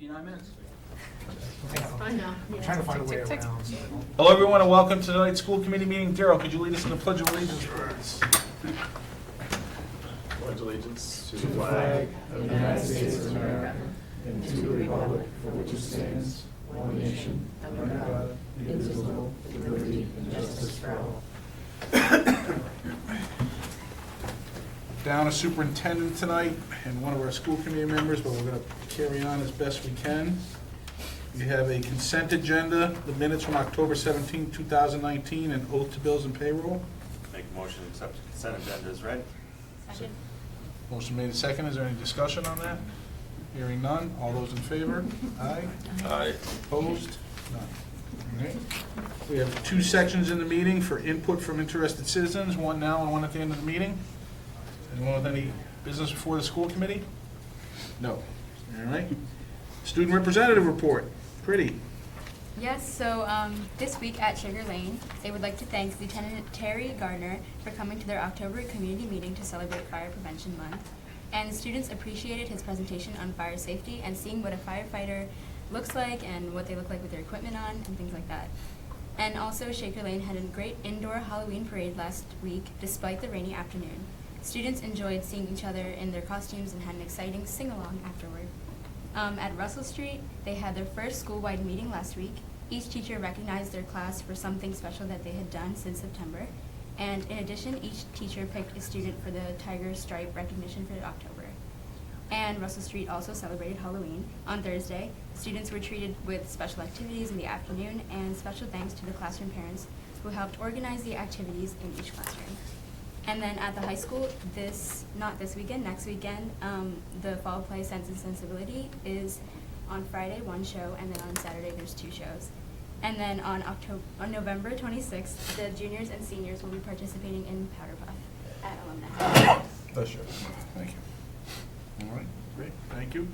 59 minutes. I know. I'm trying to find a way Tick, tick, tick. around. So. Hello, everyone, and welcome to tonight's school committee meeting. Daryl, could you lead us in the Pledge of Allegiance for us? Pledge allegiance to To the flag of the United States of America and to the republic for which it stands, one nation, under God, indivisible, with liberty and justice for all. Down a superintendent tonight and one of our school committee members, but we're going to carry on as best we can. We have a consent agenda, the minutes from October 17, 2019, and oath to bills and payroll. make a motion to accept the consent agenda as read. Second. Motion made and second. Is there any discussion on that? Hearing none. All those in favor? Aye. Aye. Opposed? None. All right. We have two sections in the meeting for input from interested citizens, one now and one at the end of the meeting. Anyone with any business before the school committee? No. All right. Student representative report. Pretty. Yes, so this week at Sugar Lane, they would like to thank Lieutenant Terry Gardner for coming to their October community meeting to celebrate Fire Prevention Month. And the students appreciated his presentation on fire safety and seeing what a firefighter looks like and what they look like with their equipment on and things like that. And also, Shaker Lane had a great indoor Halloween parade last week despite the rainy afternoon. Students enjoyed seeing each other in their costumes and had an exciting sing-along afterward. At Russell Street, they had their first school-wide meeting last week. Each teacher recognized their class for something special that they had done since September. And in addition, each teacher picked a student for the Tiger Stripe recognition for October. And Russell Street also celebrated Halloween. On Thursday, students were treated with special activities in the afternoon, and special thanks to the classroom parents who helped organize the activities in each classroom. And then at the high school, not this weekend, next weekend, the Fall Play Sense and Sensibility is on Friday, one show, and then on Saturday there's two shows. And then on November 26th, the juniors and seniors will be participating in Powder Puff at Alumni. Bless you. Thank you. All right, great, thank you.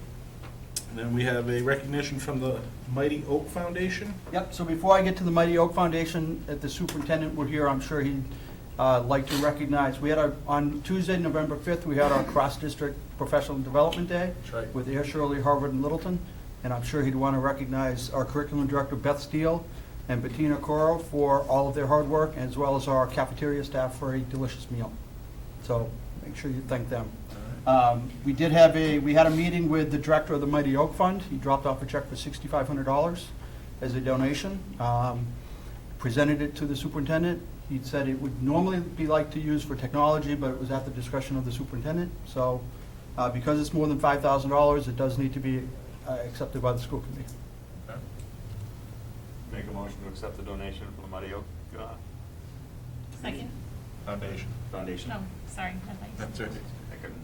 And then we have a recognition from the Mighty Oak Foundation. Yep, so before I get to the Mighty Oak Foundation, if the superintendent were here, I'm sure he'd like to recognize, on Tuesday, November 5th, we had our cross-district professional development day. That's right. With Air Shirley, Harvard, and Littleton. And I'm sure he'd want to recognize our curriculum director, Beth Steele, and Bettina Coro for all of their hard work, as well as our cafeteria staff for a delicious meal. So make sure you thank them. We had a meeting with the director of the Mighty Oak Fund. He dropped off a check for $6,500 as a donation. Presented it to the superintendent. He said it would normally be like to use for technology, but it was at the discretion of the superintendent. So because it's more than $5,000, it does need to be accepted by the school committee. Okay. Make a motion to accept the donation from the Muddy Oak Second. Foundation. No, sorry. I thought you said That's it.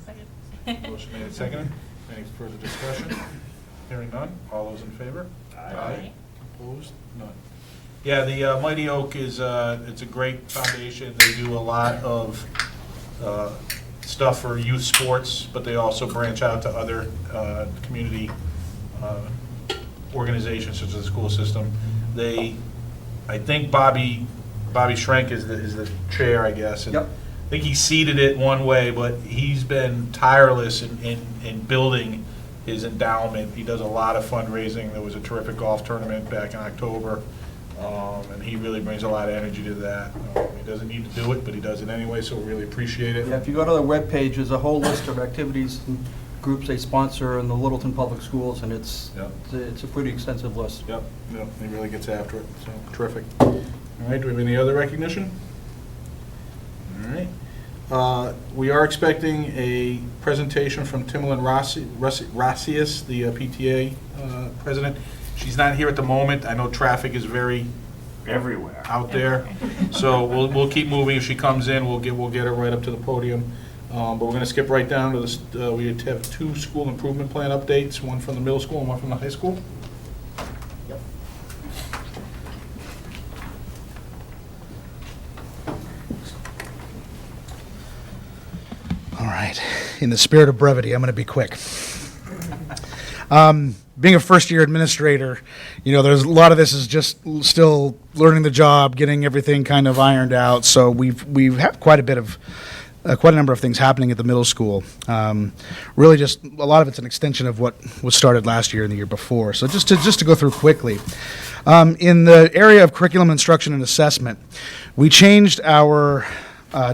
second. Motion made and seconded. Any further discussion? Hearing none. All those in favor? Aye. Opposed? None. Yeah, the Mighty Oak is it's a great foundation. They do a lot of stuff for youth sports, but they also branch out to other community organizations such as the school system. I think Bobby Schrenk is the chair, I guess. And Yep. I think he seeded it one way, but he's been tireless in building his endowment. He does a lot of fundraising. There was a terrific golf tournament back in October, and he really brings a lot of energy to that. He doesn't need to do it, but he does it anyway, so we really appreciate it. Yeah, if you go to their webpage, there's a whole list of activities and groups they sponsor in the Littleton Public Schools, and it's a pretty extensive list. Yep, he really gets after it, so terrific. All right, do we have any other recognition? All right. We are expecting a presentation from Timolyn Rossius, the PTA president. She's not here at the moment. I know traffic is very Everywhere. out there, so we'll keep moving. If she comes in, we'll get her right up to the podium. But we're going to skip right down to this. We have two school improvement plan updates, one from the middle school and one from the high school. All right. In the spirit of brevity, I'm going to be quick. Being a first-year administrator, there's a lot of this is just still learning the job, getting everything kind of ironed out. So we've had quite a bit of quite a number of things happening at the middle school. Really, just a lot of it's an extension of what was started last year and the year before. So just to go through quickly, in the area of curriculum instruction and assessment, we changed our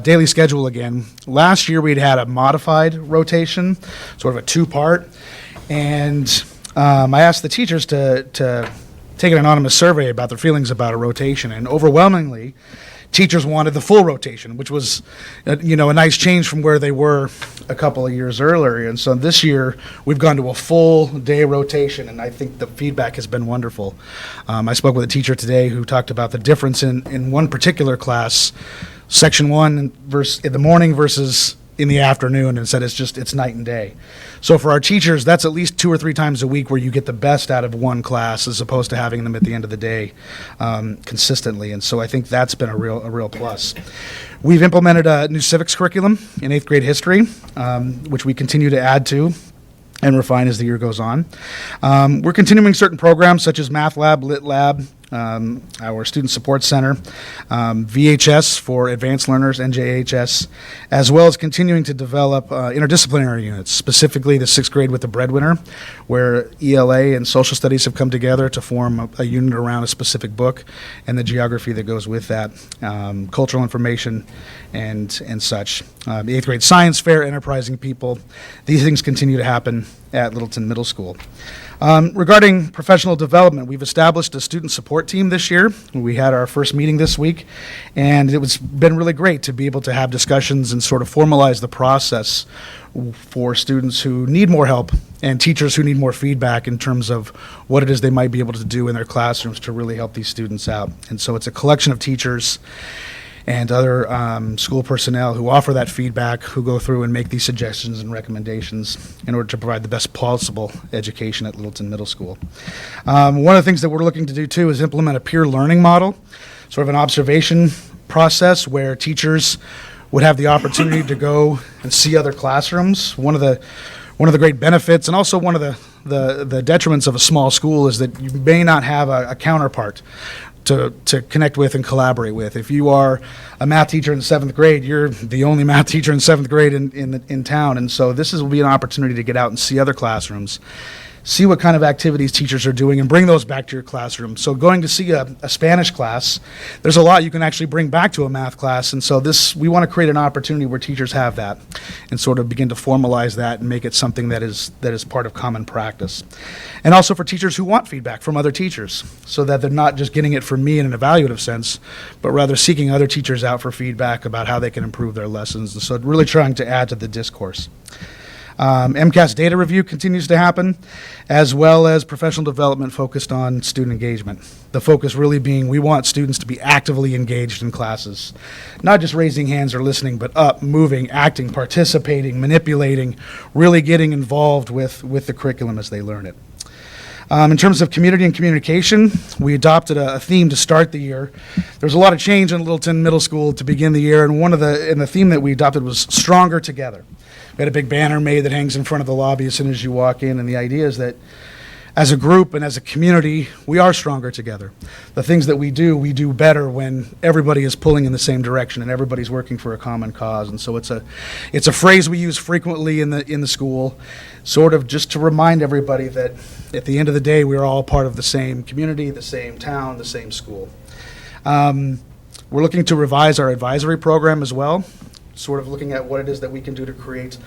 daily schedule again. Last year we'd had a modified rotation, sort of a two-part, and I asked the teachers to take an anonymous survey about their feelings about a rotation, and overwhelmingly, teachers wanted the full rotation, which was, a nice change from where they were a couple of years earlier. And so this year, we've gone to a full day rotation, and I think the feedback has been wonderful. I spoke with a teacher today who talked about the difference in one particular class, section 1 in the morning versus in the afternoon, and said it's night and day. So for our teachers, that's at least 2 or 3 times a week where you get the best out of one class as opposed to having them at the end of the day consistently. And so I think that's been a real plus. We've implemented a new civics curriculum in 8th grade history, which we continue to add to and refine as the year goes on. We're continuing certain programs such as Math Lab, Lit Lab, our Student Support Center, VHS for advanced learners, NJHS, as well as continuing to develop interdisciplinary units, specifically the 6th grade with the Breadwinner, where ELA and social studies have come together to form a unit around a specific book and the geography that goes with that, cultural information and such. The 8th grade science fair, enterprising people, these things continue to happen at Littleton Middle School. Regarding professional development, we've established a student support team this year. We had our first meeting this week, and it's been really great to be able to have discussions and sort of formalize the process for students who need more help and teachers who need more feedback in terms of what it is they might be able to do in their classrooms to really help these students out. And so it's a collection of teachers and other school personnel who offer that feedback, who go through and make these suggestions and recommendations in order to provide the best possible education at Littleton Middle School. One of the things that we're looking to do too is implement a peer learning model, sort of an observation process where teachers would have the opportunity to go and see other classrooms. One of the great benefits and also one of the detriments of a small school is that you may not have a counterpart to connect with and collaborate with. If you are a math teacher in 7th grade, you're the only math teacher in 7th grade in town, and so this will be an opportunity to get out and see other classrooms, see what kind of activities teachers are doing, and bring those back to your classroom. So going to see a Spanish class, there's a lot you can actually bring back to a math class, and so we want to create an opportunity where teachers have that and sort of begin to formalize that and make it something that is part of common practice. And also for teachers who want feedback from other teachers, so that they're not just getting it from me in an evaluative sense, but rather seeking other teachers out for feedback about how they can improve their lessons, and so really trying to add to the discourse. MCAS data review continues to happen, as well as professional development focused on student engagement. The focus really being we want students to be actively engaged in classes, not just raising hands or listening, but up, moving, acting, participating, manipulating, really getting involved with the curriculum as they learn it. In terms of community and communication, we adopted a theme to start the year. There's a lot of change in Littleton Middle School to begin the year, and the theme that we adopted was Stronger Together. We had a big banner made that hangs in front of the lobby as soon as you walk in, and the idea is that as a group and as a community, we are stronger together. The things that we do better when everybody is pulling in the same direction and everybody's working for a common cause. And so it's a phrase we use frequently in the school, sort of just to remind everybody that at the end of the day, we're all part of the same community, the same town, the same school. We're looking to revise our advisory program as well, sort of looking at what it is that we can do to create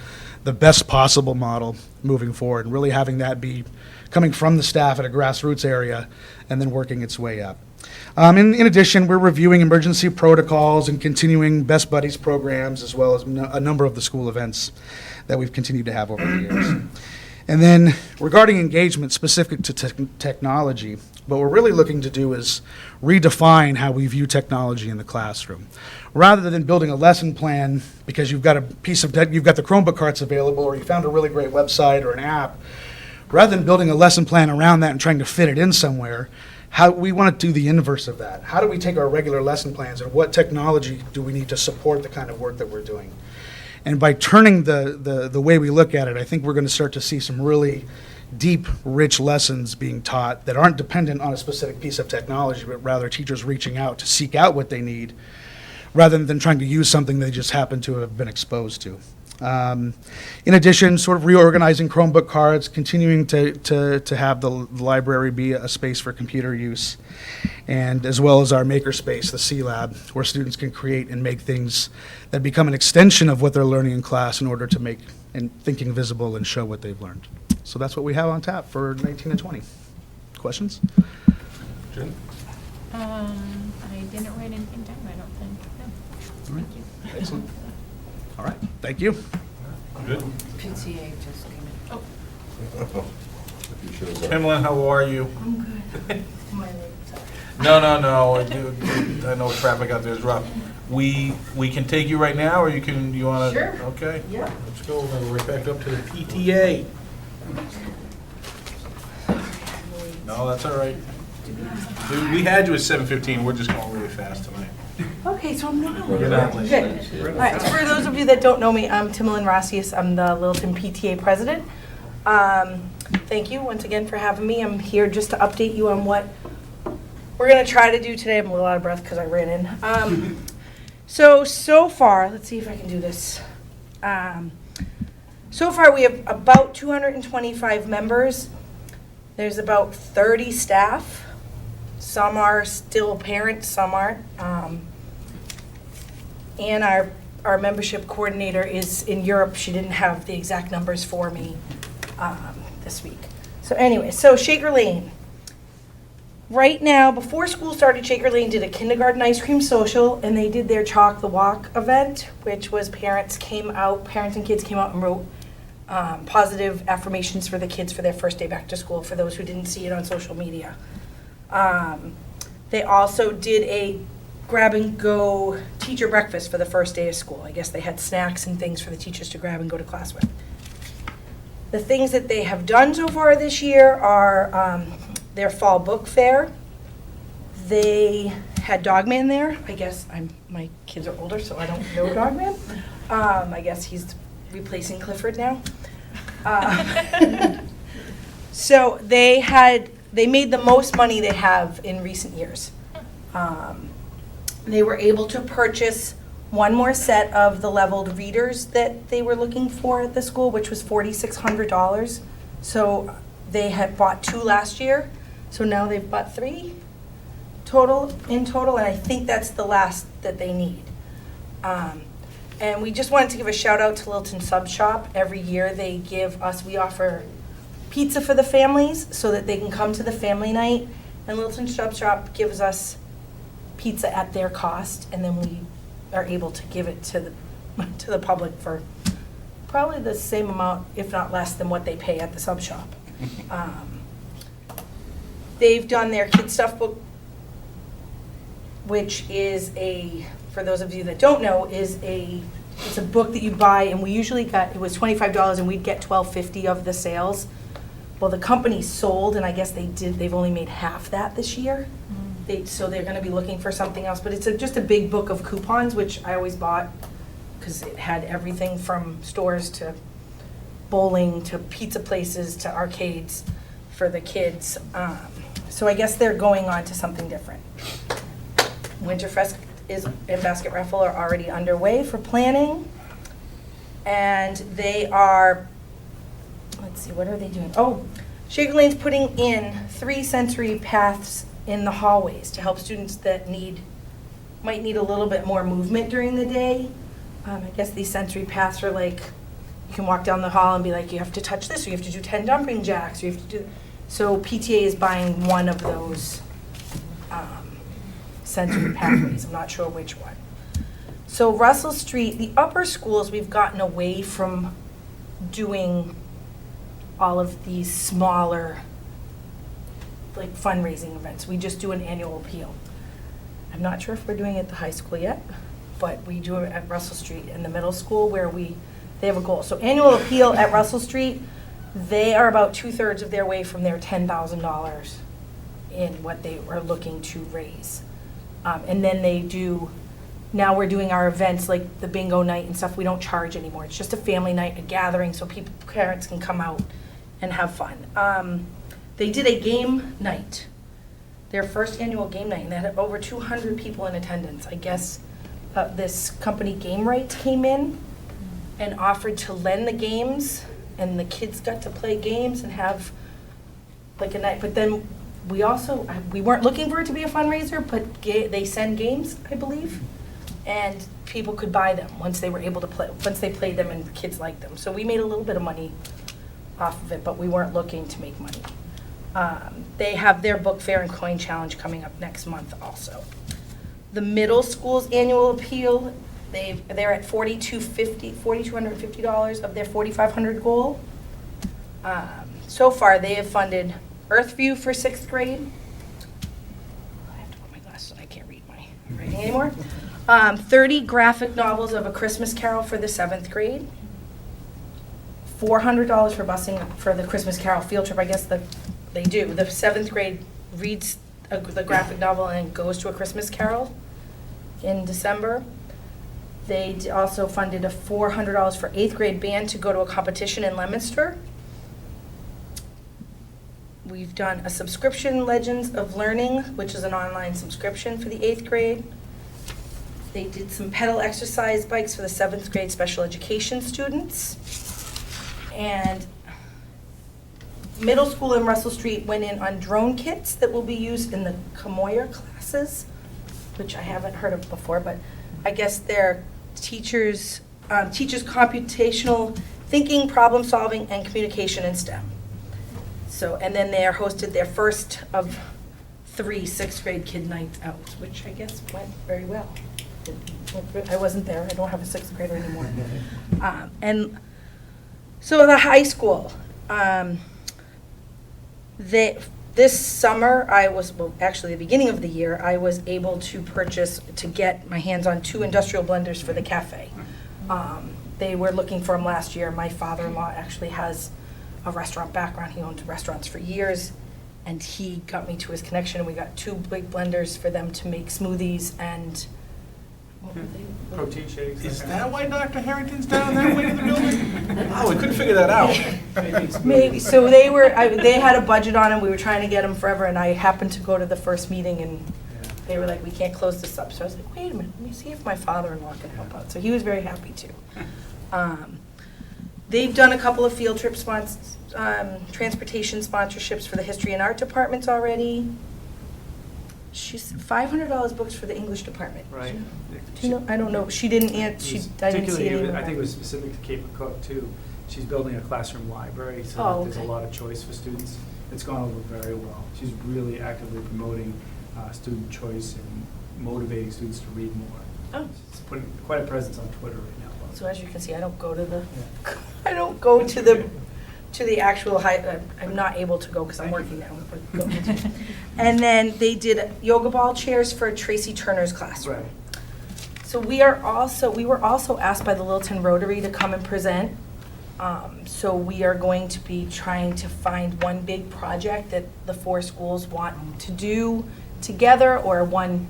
the best possible model moving forward, and really having that be coming from the staff at a grassroots area and then working its way up. In addition, we're reviewing emergency protocols and continuing Best Buddies programs, as well as a number of the school events that we've continued to have over the years. And then regarding engagement specific to technology, what we're really looking to do is redefine how we view technology in the classroom. Rather than building a lesson plan because you've got you've got the Chromebook carts available, or you found a really great website or an app, rather than building a lesson plan around that and trying to fit it in somewhere, we want to do the inverse of that. How do we take our regular lesson plans and what technology do we need to support the kind of work that we're doing? And by turning the way we look at it, I think we're going to start to see some really deep, rich lessons being taught that aren't dependent on a specific piece of technology, but rather teachers reaching out to seek out what they need, rather than trying to use something they just happen to have been exposed to. In addition, sort of reorganizing Chromebook cards, continuing to have the library be a space for computer use, and as well as our makerspace, the C Lab, where students can create and make things that become an extension of what they're learning in class in order to make and thinking visible and show what they've learned. So that's what we have on tap for 19 and 20. Questions? Jen? I didn't write anything down, I don't think. No. All right. Thank you. Excellent. All right, thank you. Good. PTA just came in. Oh, Timlin, how are you? I'm good. My leg, sorry. No, I know traffic out there is rough. We can take you right now, or you wanna? Sure. Okay. Yeah. Let's go, we're right back up to the PTA. No, that's all right. We had you at 7:15, we're just going really fast tonight. Okay, so I'm not. You're not late. Good. All right, so for those of you that don't know me, I'm Timlin Rossius. I'm the Littleton PTA president. Thank you once again for having me. I'm here just to update you on what we're going to try to do today. I'm a little out of breath because I ran in. So far, let's see if I can do this. So far, we have about 225 members. There's about 30 staff. Some are still parents, some aren't. And our membership coordinator is in Europe. She didn't have the exact numbers for me this week. So anyway, so Shaker Lane. Right now, before school started, Shaker Lane did a kindergarten ice cream social, and they did their Chalk the Walk event, which was parents and kids came out and wrote positive affirmations for the kids for their first day back to school, for those who didn't see it on social media. They also did a grab-and-go teacher breakfast for the first day of school. I guess they had snacks and things for the teachers to grab and go to class with. The things that they have done so far this year are their fall book fair. They had Dogman there. I guess my kids are older, so I don't know Dogman. I guess he's replacing Clifford now. So they made the most money they have in recent years. They were able to purchase one more set of the leveled readers that they were looking for at the school, which was $4,600. So they had bought 2 last year, so now they've bought 3 in total, and I think that's the last that they need. And we just wanted to give a shout out to Littleton Sub Shop. Every year we offer pizza for the families so that they can come to the family night, and Littleton Sub Shop gives us pizza at their cost, and then we are able to give it to the public for probably the same amount, if not less, than what they pay at the sub shop. They've done their Kid Stuff book, which is for those of you that don't know, it's a book that you buy, and we usually it was $25 and we'd get $12.50 of the sales. Well, the company sold, and I guess they've only made half that this year. So they're going to be looking for something else. But it's just a big book of coupons, which I always bought because it had everything from stores to bowling to pizza places to arcades for the kids. So I guess they're going on to something different. Winterfest and Basket Raffle are already underway for planning. And they are, let's see, what are they doing? Oh, Shaker Lane's putting in 3 sensory paths in the hallways to help students that might need a little bit more movement during the day. I guess these sensory paths are like, you can walk down the hall and be like, you have to touch this, or you have to do 10 jumping jacks, or you have to do. So PTA is buying one of those sensory pathways. I'm not sure which one. So Russell Street, the upper schools, we've gotten away from doing all of these smaller like fundraising events. We just do an annual appeal. I'm not sure if we're doing it at the high school yet, but we do it at Russell Street in the middle school where they have a goal. So annual appeal at Russell Street, they are about 2/3 of their way from their $10,000 in what they are looking to raise. And then now we're doing our events like the bingo night and stuff. We don't charge anymore. It's just a family night, a gathering, so parents can come out and have fun. They did a game night, their first annual game night, and they had over 200 people in attendance. I guess this company Game Rights came in and offered to lend the games, and the kids got to play games and have like a night. But then we also, we weren't looking for it to be a fundraiser, but they send games, I believe, and people could buy them once they were able to play, once they played them and kids liked them. So we made a little bit of money off of it, but we weren't looking to make money. They have their book fair and coin challenge coming up next month also. The middle school's annual appeal, they're at $4,250 of their $4,500 goal. So far, they have funded Earthview for 6th grade. I have to put my glasses on, I can't read my writing anymore. 30 graphic novels of A Christmas Carol for the 7th grade. $400 for busing for the Christmas Carol field trip. I guess they do. The 7th grade reads the graphic novel and goes to A Christmas Carol in December. They also funded a $400 for 8th grade band to go to a competition in Leominster. We've done a subscription, Legends of Learning, which is an online subscription for the 8th grade. They did some pedal exercise bikes for the 7th grade special education students. And middle school in Russell Street went in on drone kits that will be used in the Kamoyer classes, which I haven't heard of before, but I guess they're teachers computational thinking, problem solving, and communication in STEM. So, and then they are hosted their first of 3 6th grade kid nights out, which I guess went very well. I wasn't there, I don't have a 6th grader anymore. And so the high school, this summer, actually the beginning of the year, I was able to get my hands on 2 industrial blenders for the cafe. They were looking for them last year. My father-in-law actually has a restaurant background. He owned restaurants for years, and he got me to his connection, and we got 2 big blenders for them to make smoothies and Protein shakes. Is that why Dr. Harrington's down that way of the building? Oh, we couldn't figure that out. Maybe. So they had a budget on them. We were trying to get them forever, and I happened to go to the first meeting, and they were like, "We can't close this up." So I was like, "Wait a minute, let me see if my father-in-law can help out." So he was very happy to. They've done a couple of field trip transportation sponsorships for the history and art departments already. She's $500 booked for the English department. Right. Do you know? I don't know. She didn't answer. I didn't see it Particularly, anywhere. I think it was specific to Cape and Cook too. She's building a classroom library, so Oh, that there's a okay. lot of choice for students. It's gone over very well. She's really actively promoting student choice and motivating students to read more. Oh. She's putting quite a presence on Twitter right now. So as you can see, I don't go to the. Yeah. I don't go to the actual high. I'm not able to go because I'm working now. But go. And then they did yoga ball chairs for Tracy Turner's classroom. Right. So we were also asked by the Littleton Rotary to come and present. So we are going to be trying to find one big project that the 4 schools want to do together, or one,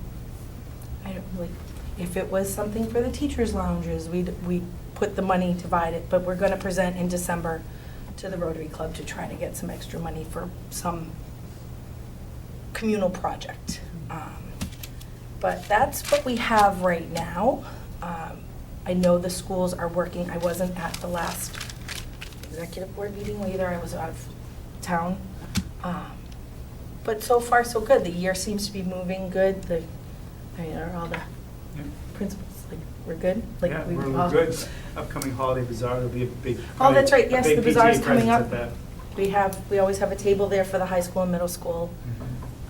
I don't really, if it was something for the teachers' lounges, we'd put the money, divide it, but we're gonna present in December to the Rotary Club to try to get some extra money for some communal project. But that's what we have right now. I know the schools are working. I wasn't at the last executive board meeting either. I was out of town. But so far, so good. The year seems to be moving good. Are all the principals, like, we're good? Like, Yeah, we've we're all- good. Upcoming holiday bazaar, there'll be a big. Oh, that's right. a Yes, big the bazaar is PTA coming presence up. at that. We always have a table there for the high school and middle school.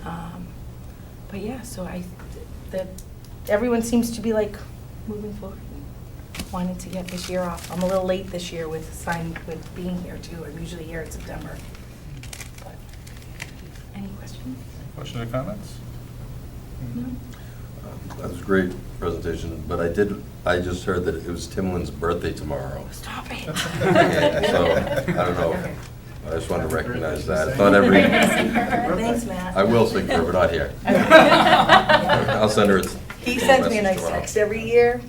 Mhm. But yeah, so everyone seems to be like moving forward, and wanting to get this year off. I'm a little late this year with being here too. I'm usually here in September. But any questions? Questions or comments? No? That was a great presentation, but I just heard that it was Timlin's birthday tomorrow. Stop it. So, I don't know, I just wanted to recognize that. I thought Thanks, Matt. I will sing for her, but not here. I'll send her a He sends me a nice message tomorrow. text every year.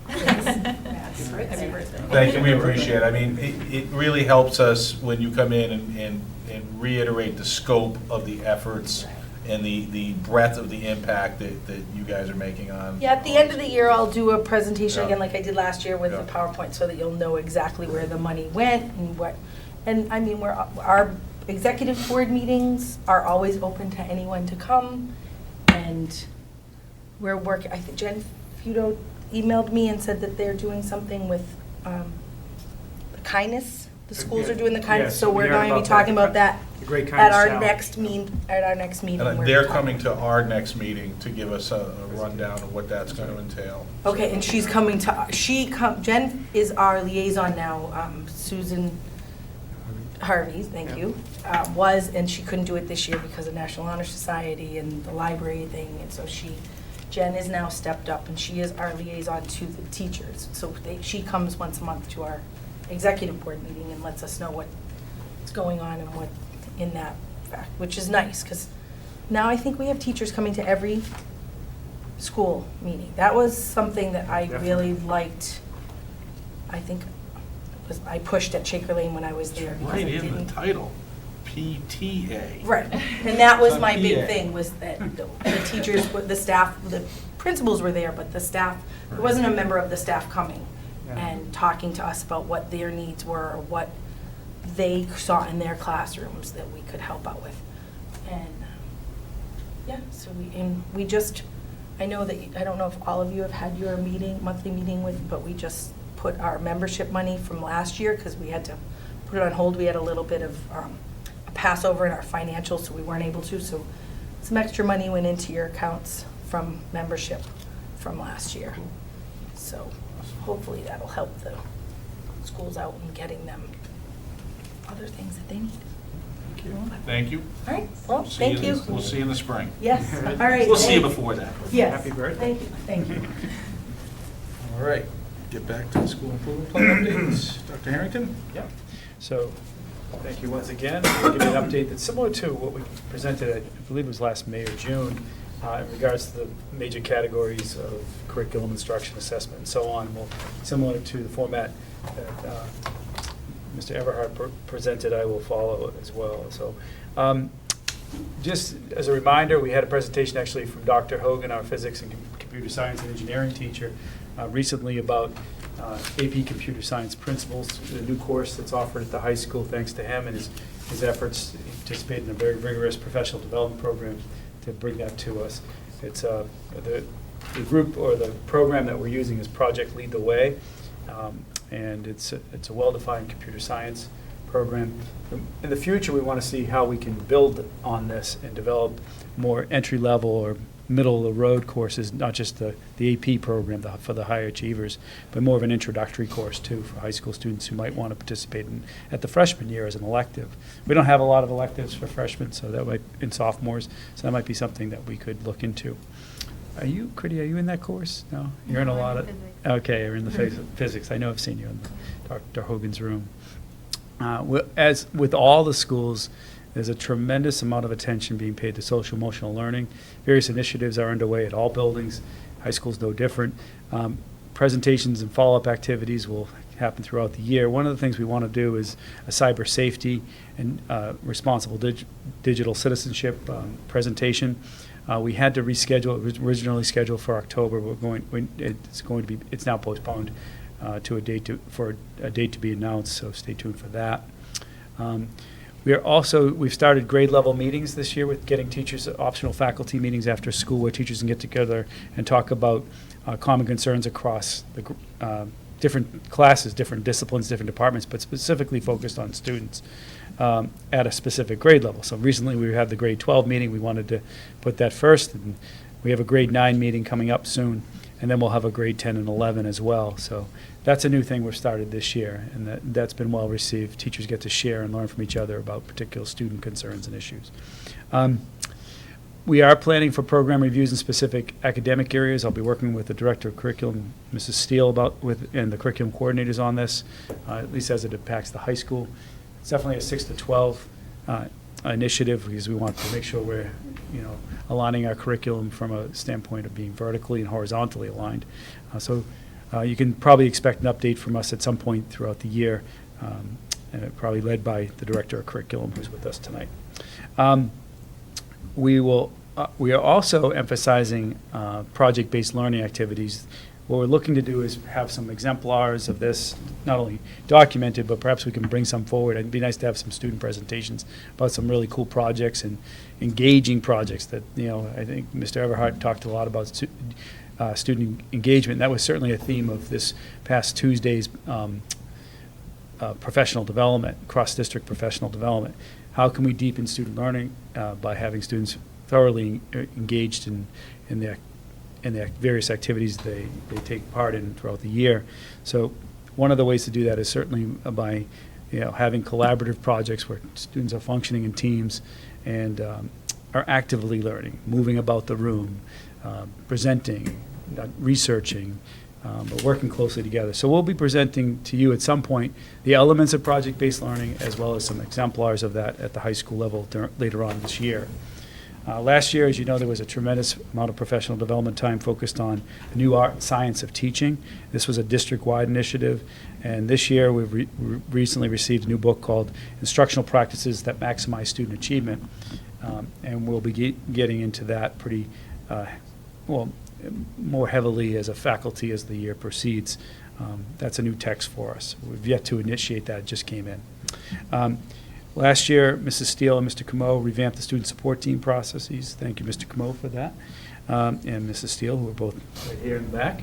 Happy birthday. Thank you, we appreciate it. I mean, it really helps us when you come in and reiterate the scope of the efforts and the breadth of the impact that you guys are making on. Yeah, at the end of the year, I'll do a presentation Yeah. again like I did last year with the Yeah. PowerPoint so that you'll know exactly where the money went and what, and I mean, our executive board meetings are always open to anyone to come, and we're working, I think Jen Fudo emailed me and said that they're doing something with the kindness, the schools are doing the kindness, Yes, so we we're heard going to be about talking that. about that The Great at Kindness our Challenge. next meeting. And we're they're talking. coming to our next meeting to give us a rundown of what that's going to entail. Okay, and she's coming to, Jen is our liaison now, Susan Harvey, thank you, was, and she couldn't do it this year because of National Honor Society and the library thing, and so Jen is now stepped up, and she is our liaison to the teachers. So she comes once a month to our executive board meeting and lets us know what's going on and what in that fact, which is nice, because now I think we have teachers coming to every school meeting. That was something that I really liked. I think I pushed at Shaker Lane when I was there. because Right I in didn't- the title, PTA. Right, and that was It's my on big PA. thing, was that the teachers, the staff, the principals were there, but the staff, there wasn't a member of the staff coming Yeah. and talking to us about what their needs were, or what they saw in their classrooms that we could help out with. And, yeah, so we just, I know that, I don't know if all of you have had your monthly meeting with, but we just put our membership money from last year, because we had to put it on hold. We had a little bit of a Passover in our financials, so we weren't able to. So some extra money went into your accounts from membership from last year. So hopefully that'll help the schools out in getting them other things that they need. Thank you. All right, well, See you thank in- you. We'll see you in the spring. Yes, all right. We'll see you thanks. before that. Yes. Happy birthday. Thank you. All right, get back to the school improvement plan updates. Dr. Harrington? Yeah, so, thank you once again. I'll give you an update that's similar to what we presented, I believe it was last May or June, in regards to the major categories of curriculum, instruction, assessment, and so on. Well, similar to the format that Mr. Everhart presented, I will follow as well. So, just as a reminder, we had a presentation actually from Dr. Hogan, our physics and computer science and engineering teacher, recently about AP Computer Science Principles, the new course that's offered at the high school, thanks to him and his efforts. He participated in a very rigorous professional development program to bring that to us. It's the group or the program that we're using is Project Lead the Way, and it's a well-defined computer science program. In the future, we want to see how we can build on this and develop more entry-level or middle-of-the-road courses, not just the AP program for the high achievers, but more of an introductory course, too, for high school students who might want to participate at the freshman year as an elective. We don't have a lot of electives for freshmen, so that might, in sophomores, so that might be something that we could look into. Are you, Critty, are you in that course? No? You're in a No, lot I'm of... in physics. Okay, you're in the physics. I know I've seen you in Dr. Hogan's room. As with all the schools, there's a tremendous amount of attention being paid to social emotional learning. Various initiatives are underway at all buildings. High school's no different. Presentations and follow-up activities will happen throughout the year. One of the things we want to do is a cyber safety and responsible digital citizenship presentation. We had to reschedule. It was originally scheduled for October. It's now postponed to a date to be announced. So stay tuned for that. We've started grade level meetings this year with getting teachers optional faculty meetings after school where teachers can get together and talk about common concerns across the different classes, different disciplines, different departments, but specifically focused on students at a specific grade level. So recently we had the grade 12 meeting. We wanted to put that first. And we have a grade 9 meeting coming up soon, and then we'll have a grade 10 and 11 as well. So that's a new thing we've started this year, and that's been well received. Teachers get to share and learn from each other about particular student concerns and issues. We are planning for program reviews in specific academic areas. I'll be working with the Director of Curriculum, Mrs. Steele, and the curriculum coordinators on this, at least as it impacts the high school. It's definitely a 6 to 12 initiative because we want to make sure we're, aligning our curriculum from a standpoint of being vertically and horizontally aligned. So you can probably expect an update from us at some point throughout the year, and probably led by the Director of Curriculum who's with us tonight. We will we are also emphasizing project-based learning activities. What we're looking to do is have some exemplars of this, not only documented, but perhaps we can bring some forward. It'd be nice to have some student presentations about some really cool projects and engaging projects that, I think Mr. Everhart talked a lot about student engagement. That was certainly a theme of this past Tuesday's professional development, cross-district professional development. How can we deepen student learning by having students thoroughly engaged in the various activities they take part in throughout the year? So one of the ways to do that is certainly by having collaborative projects where students are functioning in teams and are actively learning, moving about the room, presenting, researching, but working closely together. So we'll be presenting to you at some point the elements of project-based learning as well as some exemplars of that at the high school level later on this year. Last year, as you know, there was a tremendous amount of professional development time focused on the new art science of teaching. This was a district-wide initiative, and this year we've recently received a new book called Instructional Practices That Maximize Student Achievement, and we'll be getting into that pretty, more heavily as a faculty as the year proceeds. That's a new text for us. We've yet to initiate that, it just came in. Last year, Mrs. Steele and Mr. Camo revamped the student support team processes. Thank you, Mr. Camo, for that. And Mrs. Steele, who are both right here in the back.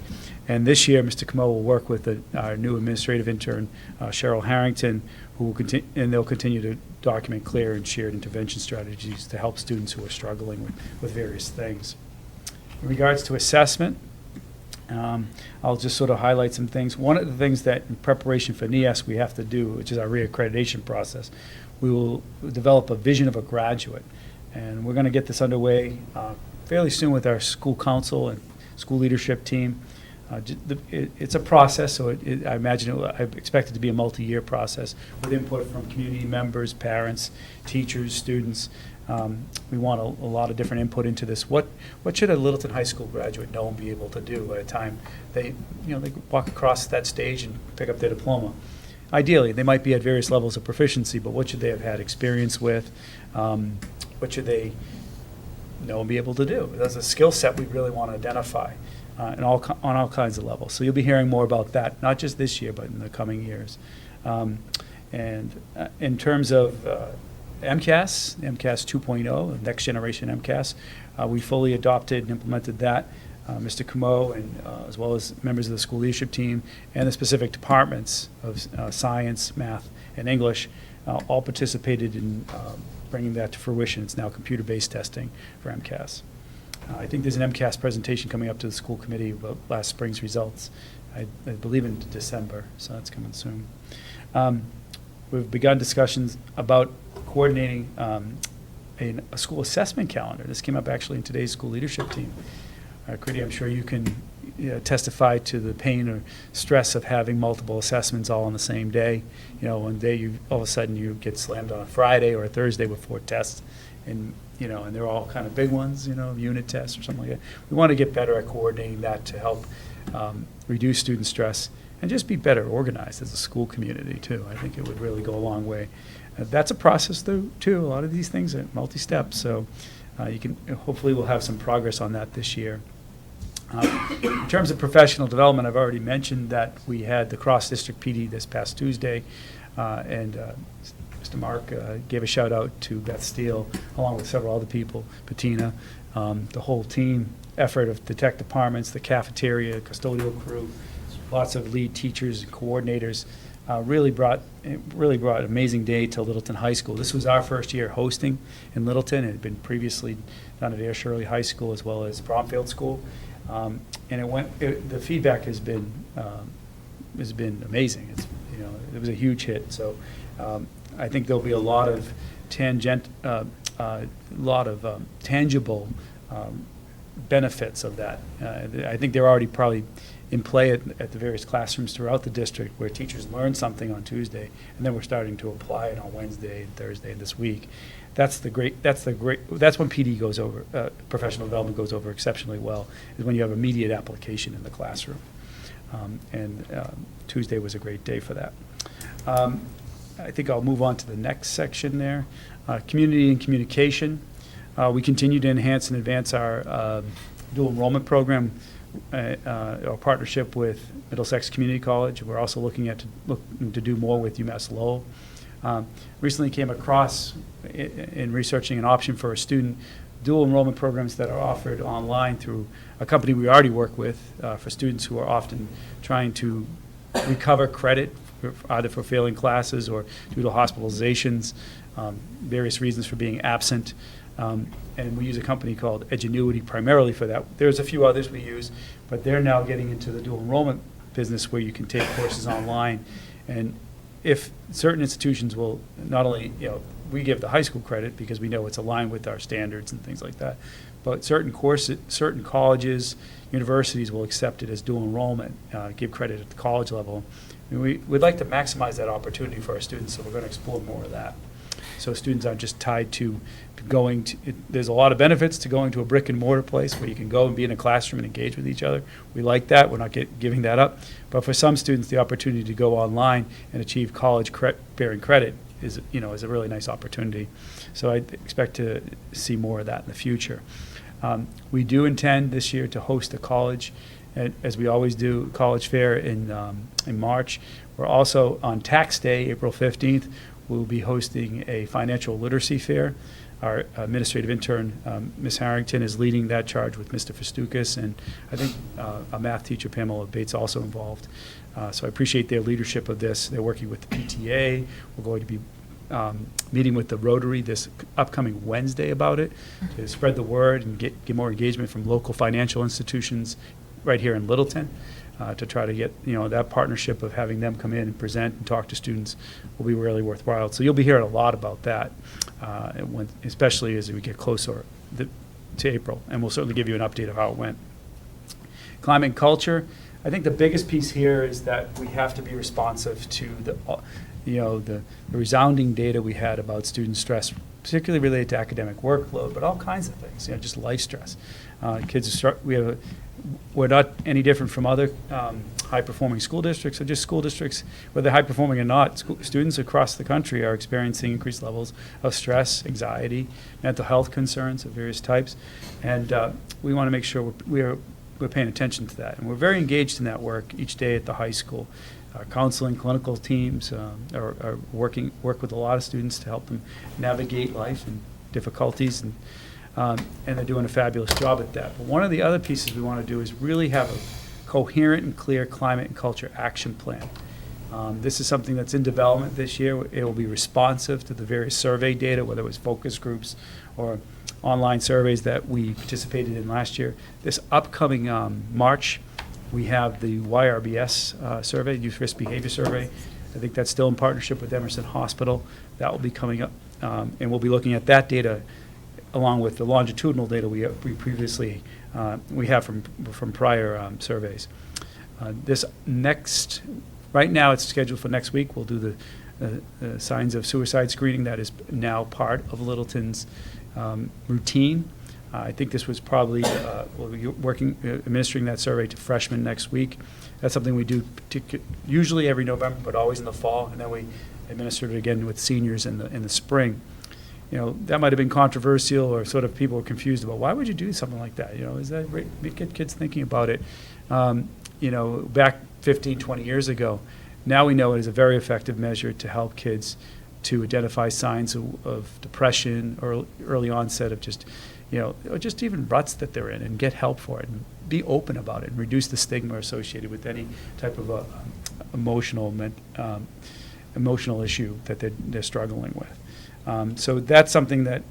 And this year, Mr. Camo will work with our new administrative intern, Cheryl Harrington, who will continue, and they'll continue to document clear and shared intervention strategies to help students who are struggling with various things. In regards to assessment, I'll just sort of highlight some things. One of the things that in preparation for NEAS we have to do, which is our reaccreditation process, we will develop a vision of a graduate. And we're going to get this underway fairly soon with our school council and school leadership team. It's a process, so I imagine I expect it to be a multi-year process with input from community members, parents, teachers, students. We want a lot of different input into this. What should a Littleton High School graduate know and be able to do by the time they walk across that stage and pick up their diploma? Ideally, they might be at various levels of proficiency, but what should they have had experience with? What should they know and be able to do? There's a skill set we really want to identify on all kinds of levels. So you'll be hearing more about that, not just this year, but in the coming years. And in terms of MCAS 2.0, next generation MCAS, we fully adopted and implemented that. Mr. Camo and as well as members of the school leadership team and the specific departments of science, math, and English all participated in bringing that to fruition. It's now computer-based testing for MCAS. I think there's an MCAS presentation coming up to the school committee about last spring's results, I believe in December, so that's coming soon. We've begun discussions about coordinating a school assessment calendar. This came up actually in today's school leadership team. Critty, I'm sure you can testify to the pain or stress of having multiple assessments all on the same day. One day all of a sudden you get slammed on a Friday or a Thursday with 4 tests, and they're all kind of big ones, unit tests or something like that. We want to get better at coordinating that to help reduce student stress and just be better organized as a school community too. I think it would really go a long way. That's a process though too. A lot of these things are multi-step, so hopefully we'll have some progress on that this year. In terms of professional development, I've already mentioned that we had the cross-district PD this past Tuesday, and Mr. Mark gave a shout out to Beth Steele, along with several other people, Patina, the whole team effort of the tech departments, the cafeteria, custodial crew, lots of lead teachers and coordinators, really brought an amazing day to Littleton High School. This was our first year hosting in Littleton. It had been previously done at Air Shirley High School as well as Bromfield School. And the feedback has been amazing. It was a huge hit. So I think there'll be a lot of tangible benefits of that. I think they're already probably in play at the various classrooms throughout the district where teachers learn something on Tuesday, and then we're starting to apply it on Wednesday and Thursday and this week. That's when PD goes over, professional development goes over exceptionally well, is when you have immediate application in the classroom. Tuesday was a great day for that. I think I'll move on to the next section there. Community and communication. We continue to enhance and advance our dual enrollment program, our partnership with Middlesex Community College. We're also looking to do more with UMass Lowell. Recently came across, in researching an option for a student, dual enrollment programs that are offered online through a company we already work with for students who are often trying to recover credit, either for failing classes or due to hospitalizations, various reasons for being absent. And we use a company called Edgenuity primarily for that. There's a few others we use, but they're now getting into the dual enrollment business where you can take courses online. And if certain institutions will not only, we give the high school credit because we know it's aligned with our standards and things like that, but certain colleges, universities will accept it as dual enrollment, give credit at the college level. And we'd like to maximize that opportunity for our students, so we're going to explore more of that. So students aren't just tied to there's a lot of benefits to going to a brick and mortar place where you can go and be in a classroom and engage with each other. We like that. We're not giving that up. But for some students, the opportunity to go online and achieve college bearing credit is a really nice opportunity. So I expect to see more of that in the future. We do intend this year to host a college, as we always do, college fair in March. We're also on tax day, April 15th, we'll be hosting a financial literacy fair. Our administrative intern, Ms. Harrington, is leading that charge with Mr. Festukas, and I think a math teacher, Pamela Bates, also involved. So I appreciate their leadership of this. They're working with the PTA. We're going to be meeting with the Rotary this upcoming Wednesday about it to spread the word and get more engagement from local financial institutions right here in Littleton. To try to get, that partnership of having them come in and present and talk to students will be really worthwhile. So you'll be hearing a lot about that, especially as we get closer to April. And we'll certainly give you an update of how it went. Climate and culture. I think the biggest piece here is that we have to be responsive to the resounding data we had about student stress, particularly related to academic workload, but all kinds of things, just life stress. Kids are we're not any different from other high-performing school districts, or just school districts, whether high-performing or not. Students across the country are experiencing increased levels of stress, anxiety, mental health concerns of various types, and we want to make sure we're paying attention to that. And we're very engaged in that work each day at the high school. Our counseling, clinical teams are work with a lot of students to help them navigate life and difficulties, and they're doing a fabulous job at that. But one of the other pieces we want to do is really have a coherent and clear climate and culture action plan. This is something that's in development this year. It will be responsive to the various survey data, whether it was focus groups or online surveys that we participated in last year. This upcoming March, we have the YRBS survey, Youth Risk Behavior Survey. I think that's still in partnership with Emerson Hospital. That will be coming up, and we'll be looking at that data along with the longitudinal data we previously we have from prior surveys. Right now it's scheduled for next week. We'll do the signs of suicide screening that is now part of Littleton's routine. I think this was probably, we'll be administering that survey to freshmen next week. That's something we do usually every November, but always in the fall, and then we administer it again with seniors in the spring. That might have been controversial, or sort of people were confused about, why would you do something like that? Is that right? Get kids thinking about it. Back 15, 20 years ago, now we know it is a very effective measure to help kids to identify signs of depression or early onset of just, or just even ruts that they're in, and get help for it, and be open about it, and reduce the stigma associated with any type of emotional issue that they're struggling with. So that's something that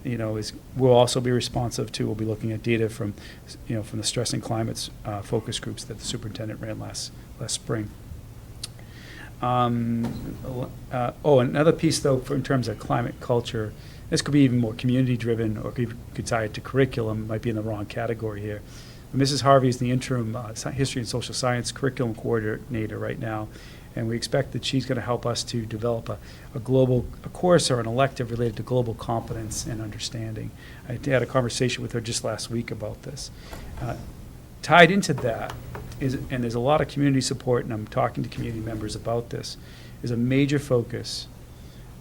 we'll also be responsive to. We'll be looking at data from the stress and climates focus groups that the superintendent ran last spring. Another piece though, in terms of climate culture, this could be even more community driven, or could tie it to curriculum. Might be in the wrong category here. But Mrs. Harvey is the interim history and social science curriculum coordinator right now. And we expect that she's going to help us to develop a course or an elective related to global competence and understanding. I had a conversation with her just last week about this. Tied into that and there's a lot of community support, and I'm talking to community members about this, is a major focus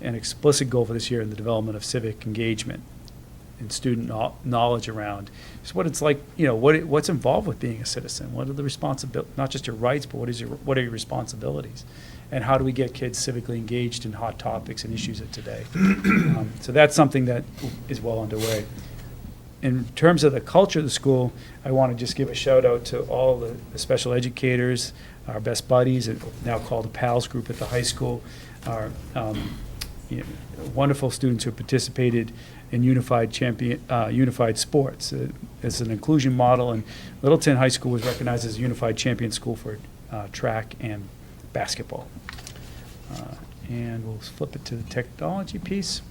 and explicit goal for this year in the development of civic engagement. and student knowledge around just what it's like, what's involved with being a citizen. What are the responsibilities, not just your rights, but what are your responsibilities? And how do we get kids civically engaged in hot topics and issues of today? So that's something that is well underway. In terms of the culture of the school, I want to just give a shout out to all the special educators, our best buddies, now called the PALS group at the high school, our wonderful students who participated in unified sports. It's an inclusion model, and Littleton High School was recognized as a unified champion school for track and basketball. And we'll flip it to the technology piece.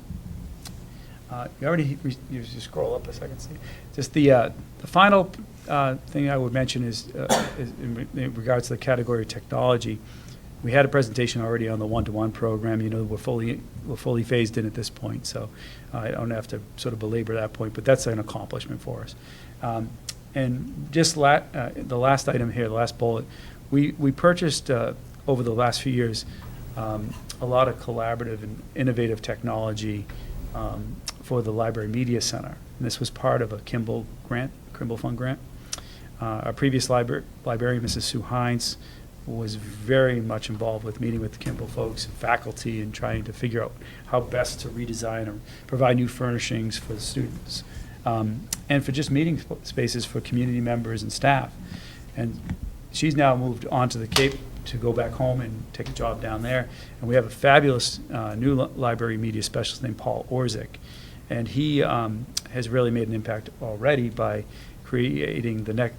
You just scroll up a second. See. Just the final thing I would mention is in regards to the category of technology. We had a presentation already on the one-to-one program. We're fully phased in at this point, so I don't have to sort of belabor that point, but that's an accomplishment for us. And just the last item here, the last bullet, we purchased over the last few years a lot of collaborative and innovative technology for the Library Media Center. And this was part of a Kimball Fund grant. Our previous librarian, Mrs. Sue Hines, was very much involved with meeting with the Kimball folks and faculty and trying to figure out how best to redesign or provide new furnishings for the students. And for just meeting spaces for community members and staff. And she's now moved on to the Cape to go back home and take a job down there. And we have a fabulous new library media specialist named Paul Orzik. And he has really made an impact already by creating the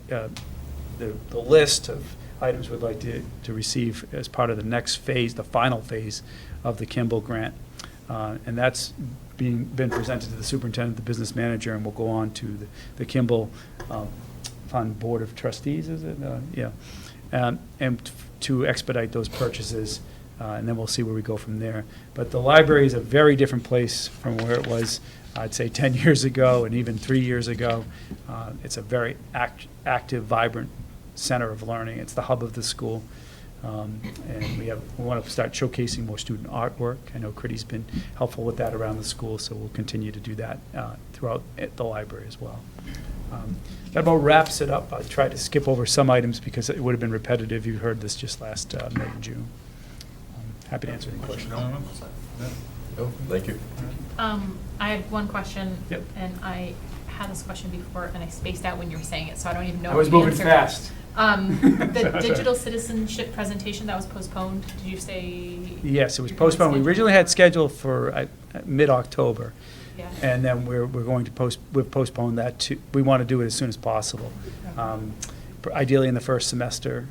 list of items we'd like to receive as part of the next phase, the final phase of the Kimball grant. And that's been presented to the superintendent, the business manager, and will go on to the Kimball Fund Board of Trustees, is it? Yeah. And to expedite those purchases, and then we'll see where we go from there. But the library is a very different place from where it was, I'd say, 10 years ago and even 3 years ago. It's a very active, vibrant center of learning. It's the hub of the school. And we want to start showcasing more student artwork. I know Critty's been helpful with that around the school, so we'll continue to do that throughout the library as well. That about wraps it up. I tried to skip over some items because it would have been repetitive. You heard this just last May and June. Happy to answer any questions. Oh, thank you. I had one question. Yep. And I had this question before, and I spaced out when you were saying it, so I don't even know. I was the moving answer. fast. The digital citizenship presentation that was postponed, did you say? Yes, it was you're gonna postponed. We schedule? originally had scheduled for mid-October. Yeah. And then we're going to we've postponed that to, we want to do it as soon as possible. Ideally in the first semester.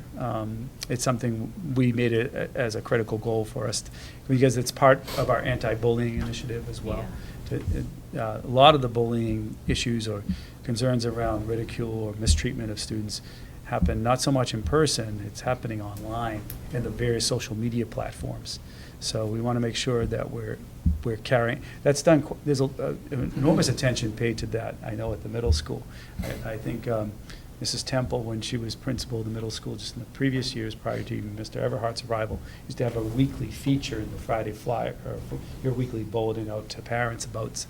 It's something we made it as a critical goal for us because it's part of our anti-bullying initiative as well. A lot of the bullying issues or concerns around ridicule or mistreatment of students happen not so much in person, it's happening online in the various social media platforms. So we want to make sure that we're carrying, that's done, there's enormous attention paid to that, I know, at the middle school. I think Mrs. Temple, when she was principal of the middle school just in the previous years prior to even Mr. Everhart's arrival, used to have a weekly feature in the Friday Flyer, or your weekly bulletin out to parents about,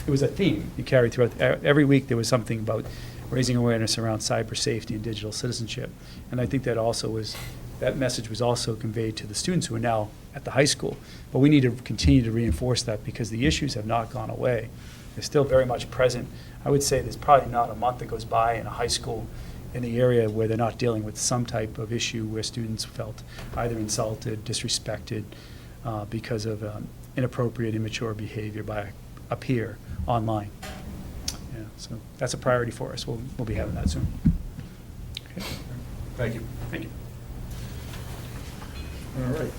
it was a theme you carried throughout, every week there was something about raising awareness around cyber safety and digital citizenship. And I think that also was, that message was also conveyed to the students who are now at the high school. But we need to continue to reinforce that because the issues have not gone away. They're still very much present. I would say there's probably not a month that goes by in a high school in the area where they're not dealing with some type of issue where students felt either insulted, disrespected because of inappropriate, immature behavior by a peer online. Yeah, so that's a priority for us. We'll be having that soon. Okay. Thank you. Thank you. All right.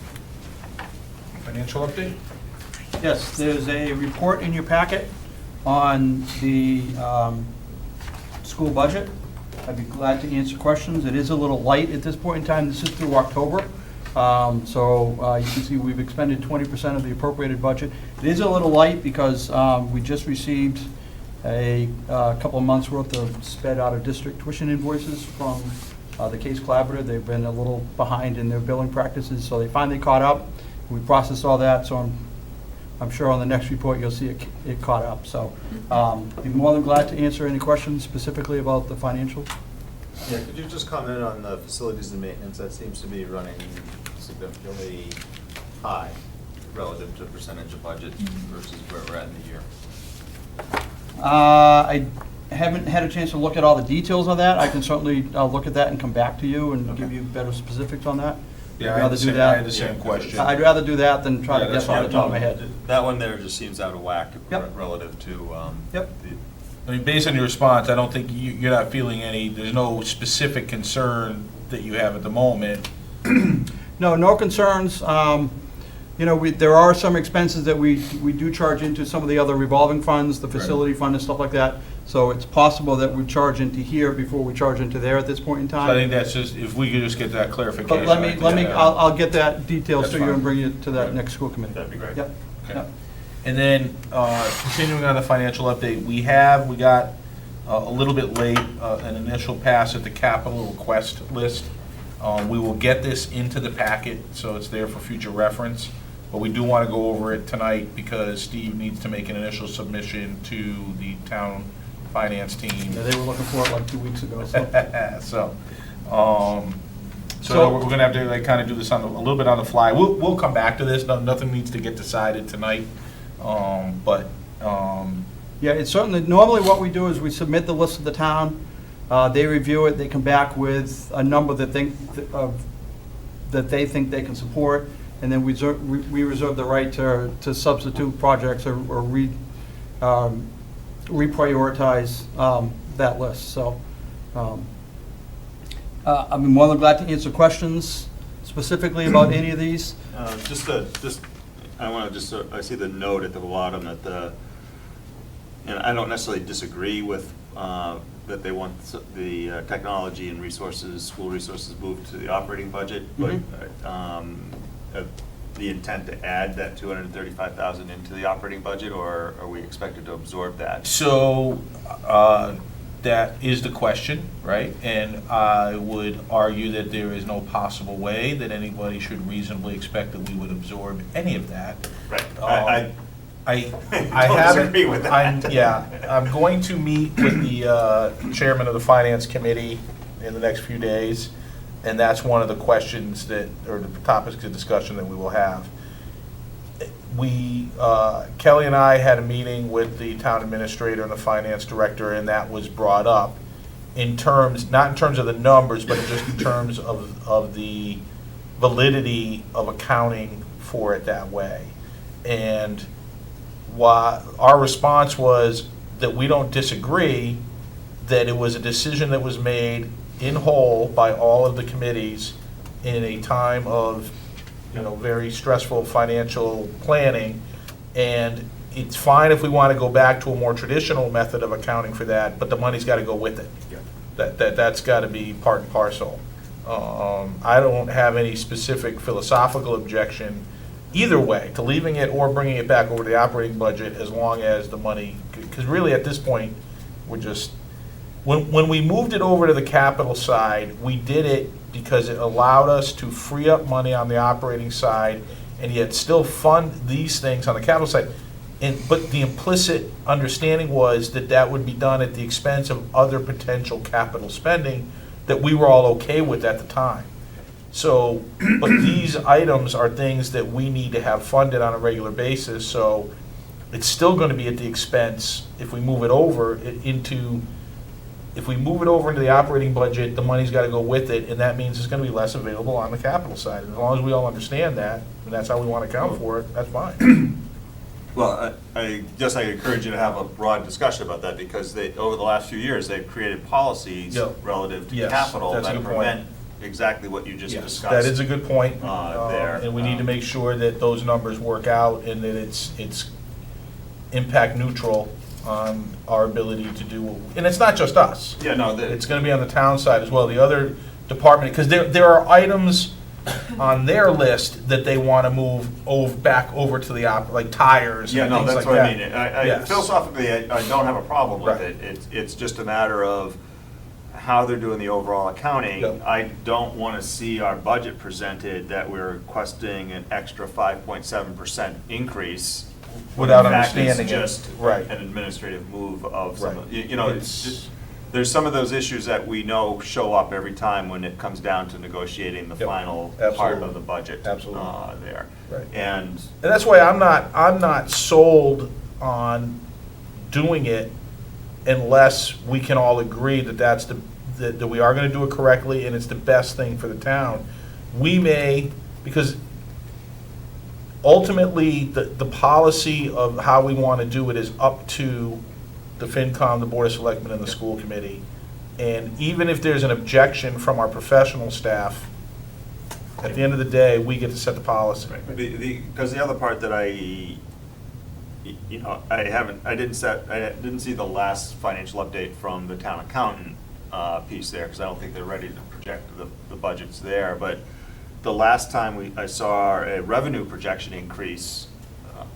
Financial update? Yes, there's a report in your packet on the school budget. I'd be glad to answer questions. It is a little light at this point in time. This is through October. So you can see we've expended 20% of the appropriated budget. It is a little light because we just received a couple of months' worth of sped out-of-district tuition invoices from the Case Collaborative. They've been a little behind in their billing practices, so they finally caught up. We processed all that, so I'm I'm sure on the next report, you'll see it caught up. So be more than glad to answer any questions specifically about the financials. Yeah, could you just comment on the facilities and maintenance? That seems to be running significantly high relative to percentage of budget versus where we're at in the year. I haven't had a chance to look at all the details of that. I can certainly look at that and come back to you and give you better specifics on that. Yeah, I'd I rather do had that. the same question. I'd rather do that than try Yeah, to that's guess off the fine. top of my head. That one there just seems out of whack Yep. relative to Yep. the I mean, based on your response, I don't think you're not feeling there's no specific concern that you have at the moment. No concerns. You know, there are some expenses that we do charge into some of the other revolving funds, the facility fund and stuff like that. So it's possible that we charge into here before we charge into there at this point in So time. I think that's just, if we could just get that clarification. But let me, I'll get that details That's to you fine. and bring it to that next school committee. That'd be great. Yep. Okay. Yep. And then, continuing on the financial update, we got a little bit late, an initial pass at the capital request list. We will get this into the packet, so it's there for future reference. But we do want to go over it tonight because Steve needs to make an initial submission to the town finance team. Yeah, they were looking for it like 2 weeks ago, so. So we're gonna have to like kind of do this a little bit on the fly. We'll come back to this. Nothing needs to get decided tonight. Yeah, it's certainly, normally what we do is we submit the list to the town, they review it, they come back with a number that they think they can support, and then we reserve the right to substitute projects or reprioritize that list. So I'd be more than glad to answer questions specifically about any of these. I want to I see the note at the bottom and I don't necessarily disagree with that they want the technology and school resources moved to the operating budget, but the intent to add that $235,000 into the operating budget, or are we expected to absorb that? So, that is the question, right? And I would argue that there is no possible way that anybody should reasonably expect that we would absorb any of that. Right. I don't haven't. disagree with that. I'm going to meet with the chairman of the finance committee in the next few days, and that's one of the questions or the topics of discussion that we will have. Kelly and I had a meeting with the town administrator and the finance director, and that was brought up not in terms of the numbers, but just in terms of the validity of accounting for it that way. And our response was that we don't disagree that it was a decision that was made in whole by all of the committees in a time of very stressful financial planning, and it's fine if we want to go back to a more traditional method of accounting for that, but the money's got to go with it. Yeah. That's got to be part and parcel. I don't have any specific philosophical objection either way to leaving it or bringing it back over to the operating budget, as long as the money, because really at this point, we're just, when we moved it over to the capital side, we did it because it allowed us to free up money on the operating side and yet still fund these things on the capital side. But the implicit understanding was that would be done at the expense of other potential capital spending that we were all okay with at the time. So, but these items are things that we need to have funded on a regular basis, so it's still going to be at the expense if we move it over into the operating budget, the money's got to go with it, and that means it's going to be less available on the capital side. As long as we all understand that, and that's how we want to account for it, that's fine. Well, I encourage you to have a broad discussion about that, because over the last few years, they've created policies relative to Yes, capital that's a that good point. prevent exactly what you just Yes, discussed. that is a good point. There. And we need to make sure that those numbers work out and that it's impact neutral on our ability to do, and it's not just us. Yeah, no, It's going to be on the town side as well, the other department, because there are items on their list that they want to move back over to the like tires and things like that. that's what I mean. Yes. Philosophically, I don't have a problem with Right. it. It's just a matter of how they're doing the overall accounting. Yep. I don't want to see our budget presented that we're requesting an extra 5.7% increase Without in fact, understanding it's it. just Right. an administrative move of some, Right. you know, it's just, there's some of those issues that we know show up every time when it comes down to negotiating the Yep. final part Absolutely. of the budget. Absolutely. There. Right. And And that's why I'm not sold on doing it unless we can all agree that that we are gonna do it correctly and it's the best thing for the town. We may, because ultimately, the policy of how we wanna do it is up to the FinCom, the Board of Selectmen, and the school committee. And even if there's an objection from our professional staff, at the end of the day, we get to set the policy. because the other part that I didn't see the last financial update from the town accountant piece there, because I don't think they're ready to project the budgets there, but the last time I saw a revenue projection increase,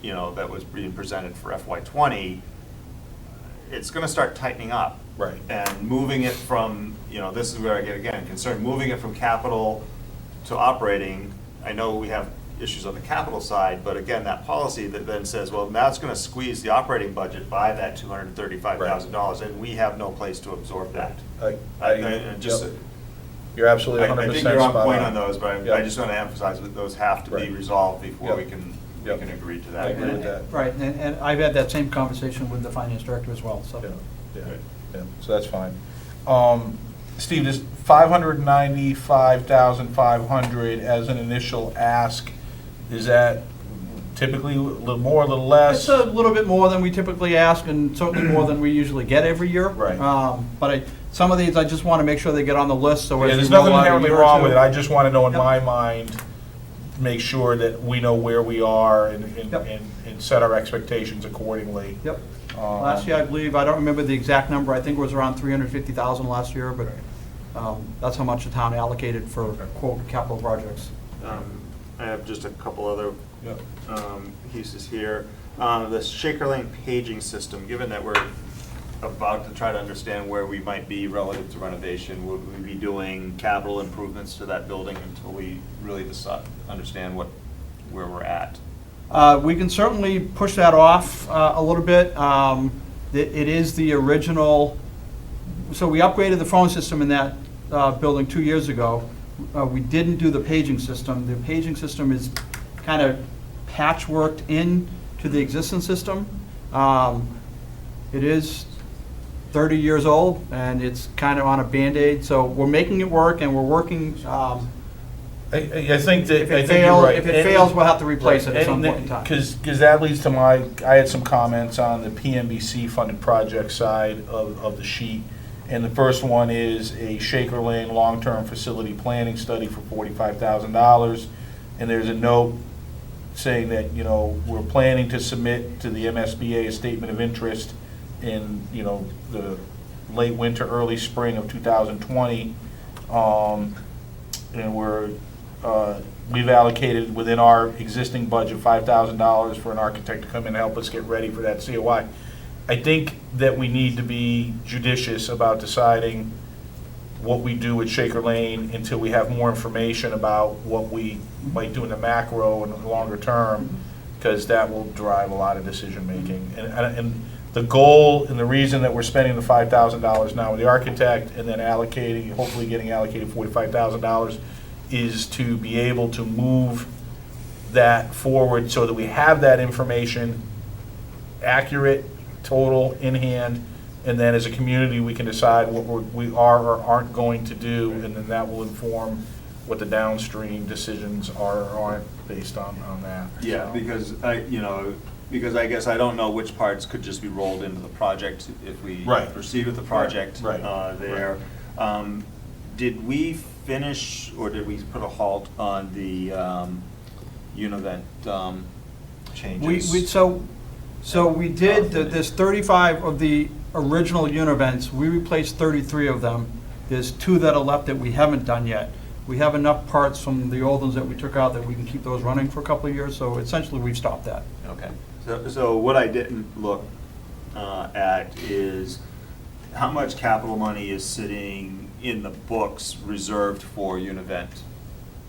that was being presented for FY '20, it's gonna start tightening up. Right. And moving it from, this is where I get again concerned, moving it from capital to operating. I know we have issues on the capital side, but again, that policy that then says, well, now it's gonna squeeze the operating budget by that $235,000, and we have no place to absorb that. You're absolutely I 100% think you're on spot point on. on those, but I Yep. just want to emphasize that those have to be Right. resolved before Yep. we can Yep. agree to I that. agree with that. Right, and I've had that same conversation with the finance director as well, so. Yeah, so that's fine. Steve, this 595,500 as an initial ask, is that typically a little more, a little less? It's a little bit more than we typically ask, and certainly more than we usually get every year. Right. But some of these, I just want to make sure they get on the list, so as Yeah, we there's roll nothing out a inherently year or wrong two- with it, I just want to know in Yep. my mind, make sure that we know where we are and Yep. set our expectations accordingly. Yep. Last year, I believe, I don't remember the exact number, I think it was around 350,000 last year, but that's how much the town allocated for, quote, capital projects. I have just a couple other Yep. pieces here. The Shaker Lane paging system, given that we're about to try to understand where we might be relative to renovation, would we be doing capital improvements to that building until we really understand where we're at? We can certainly push that off a little bit. It is the original, so we upgraded the phone system in that building 2 years ago. We didn't do the paging system. The paging system is kind of patchworked in to the existing system. It is 30 years old, and it's kind of on a Band-Aid, so we're making it work, and we're working, I think that, if I it think you're right. fails, we'll have to replace it at some point in time. Because that leads to I had some comments on the PMBC funded project side of the sheet. And the first one is a Shaker Lane long-term facility planning study for $45,000. And there's a note saying that, we're planning to submit to the MSBA a statement of interest in, the late winter, early spring of 2020. And we've allocated within our existing budget $5,000 for an architect to come in and help us get ready for that COI. I think that we need to be judicious about deciding what we do with Shaker Lane until we have more information about what we might do in the macro and the longer term, because that will drive a lot of decision-making. And the goal and the reason that we're spending the $5,000 now with the architect and then hopefully getting allocated $45,000 is to be able to move that forward so that we have that information accurate, total, in hand, and then as a community, we can decide what we are or aren't going to do, and then that will inform what the downstream decisions are or aren't based on that. Yeah, So- because because I guess I don't know which parts could just be rolled into the project if we Right. proceed with the project Right. there. Did we finish, or did we put a halt on the Univent changes? So we did, there's 35 of the original Univents, we replaced 33 of them. There's 2 that are left that we haven't done yet. We have enough parts from the old ones that we took out that we can keep those running for a couple of years, so essentially we've stopped that. Okay, so what I didn't look at is how much capital money is sitting in the books reserved for Univent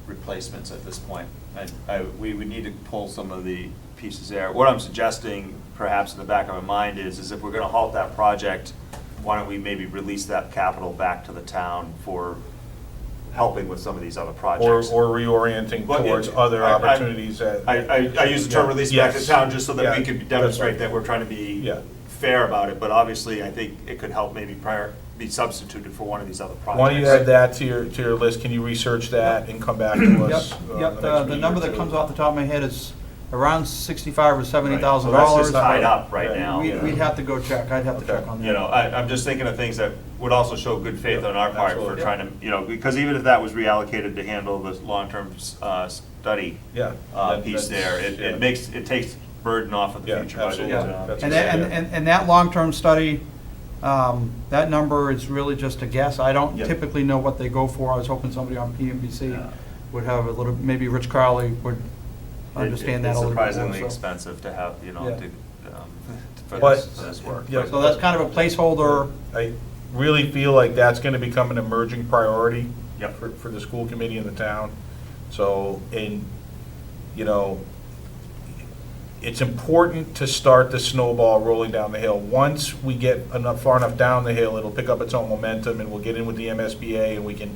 replacements at this point. We would need to pull some of the pieces there. What I'm suggesting, perhaps in the back of my mind, is if we're gonna halt that project, why don't we maybe release that capital back to the town for helping with some of these other projects? Or reorienting Well, towards it- other I- opportunities that. I use the term Yeah. release back to Yes. town just so that we Yeah. can demonstrate That's right. that we're trying to be Yeah. fair about it, but obviously, I think it could help maybe be substituted for one of these other projects. Why don't you add that to your list? Can you research that and come back to Yep, us? yep, next the meeting number or that two? comes off the top of my head is around $65,000 or Right. So $70,000. that's just tied up right Right. now. We'd have to go check, I'd have to check on that. You know, I'm just thinking of things that would also show good faith on our part for Absolutely. trying to, you know, because even if that was reallocated to handle the long-term study Yeah. piece there, yeah. it takes burden off of the Yeah, future budget. absolutely. Yeah, That's and a that, good and, idea. and that long-term study, that number is really just a guess. I don't Yep. typically know what they go for. I was hoping somebody on PMBC Yeah. would have a little, maybe Rich Crowley would understand that a little bit more. It's surprisingly so. expensive to have, you know, Yeah. for But- this work. Yeah. So that's kind of a placeholder. I really feel like that's gonna become an emerging priority. Yep. For the school committee in the town. So, you know, it's important to start the snowball rolling down the hill. Once we get far enough down the hill, it'll pick up its own momentum, and we'll get in with the MSBA, and we can,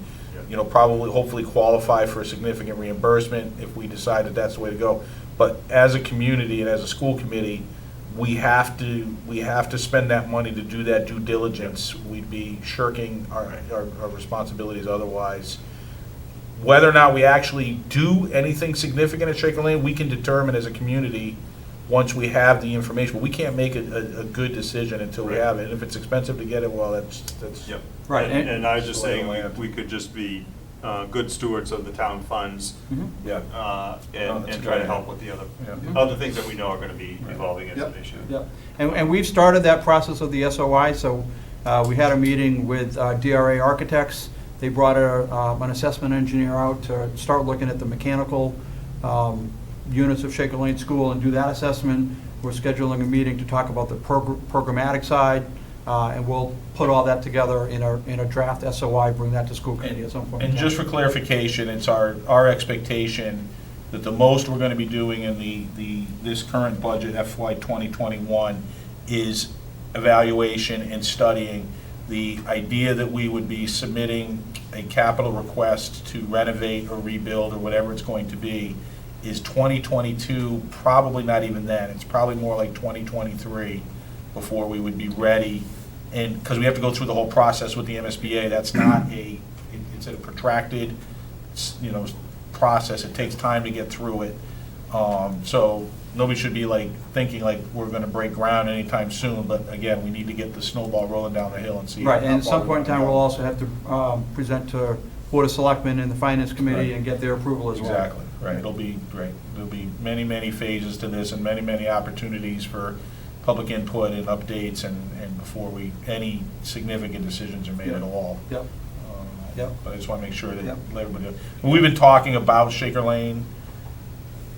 you know, probably, hopefully qualify for a significant reimbursement if we decide that that's the way to go. But as a community and as a school committee, we have to spend that money to do that due diligence. We'd be shirking our responsibilities otherwise. Whether or not we actually do anything significant at Shaker Lane, we can determine as a community once we have the information. But we can't make a good decision until we Right. have it. And if it's expensive to get it, well, that's. Yep. Right, And I was just Lay of saying, the land. we could just be good stewards of the town funds Mhm. Yeah. and that's a try good to help idea. with the Yeah. other things that we know are gonna be evolving into Yep, an issue. yep. And we've started that process of the SOI, so we had a meeting with DRA Architects. They brought an assessment engineer out to start looking at the mechanical units of Shaker Lane School and do that assessment. We're scheduling a meeting to talk about the programmatic side, and we'll put all that together in a draft SOI, bring that to school committee at some point. in And time. just for clarification, it's our expectation that the most we're gonna be doing in this current budget, FY 2021, is evaluation and studying. The idea that we would be submitting a capital request to renovate or rebuild or whatever it's going to be is 2022, probably not even then. It's probably more like 2023 before we would be ready. And, because we have to go through the whole process with the MSBA, that's not it's a protracted, you know, process. It takes time to get through it. So nobody should be like thinking like we're gonna break ground anytime soon, but again, we need to get the snowball rolling down the hill and see. Right, how and at far some we point in wanna time, go. we'll also have to present to Board of Selectmen and the Finance Committee Right. and get their approval as well. Exactly, right, it'll be great. There'll be many, many phases to this and many, many opportunities for public input and updates and before any significant decisions are made at all. Yep, Yep. But I just want to make sure that Yep. everybody, we've been talking about Shaker Lane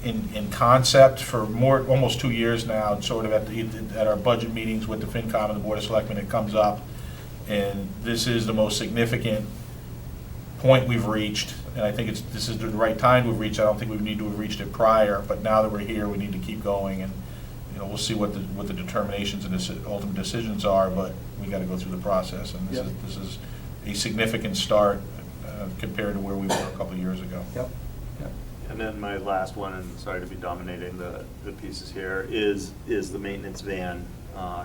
in concept for almost 2 years now, sort of at our budget meetings with the FinCom and the Board of Selectmen, it comes up. And this is the most significant point we've reached, and I think this is the right time we've reached. I don't think we need to have reached it prior, but now that we're here, we need to keep going, and, you know, we'll see what the determinations and ultimate decisions are, but we gotta go through the process, and Yep. this is a significant start compared to where we were a couple of years ago. yep, yep. And then my last one, and sorry to be dominating the pieces here, is the maintenance van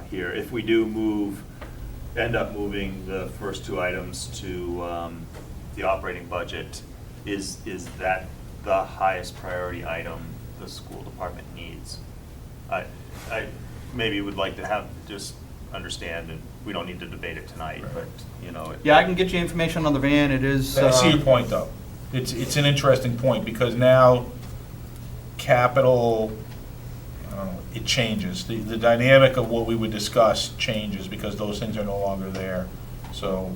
here. If we do end up moving the first two items to the operating budget, is that the highest priority item the school department needs? I maybe would like to just understand, and we don't need to debate it tonight, but, you know. Yeah, I can get you information on the van, it is. I see your point, though. It's an interesting point, because now capital, it changes. The dynamic of what we would discuss changes, because those things are no longer there. So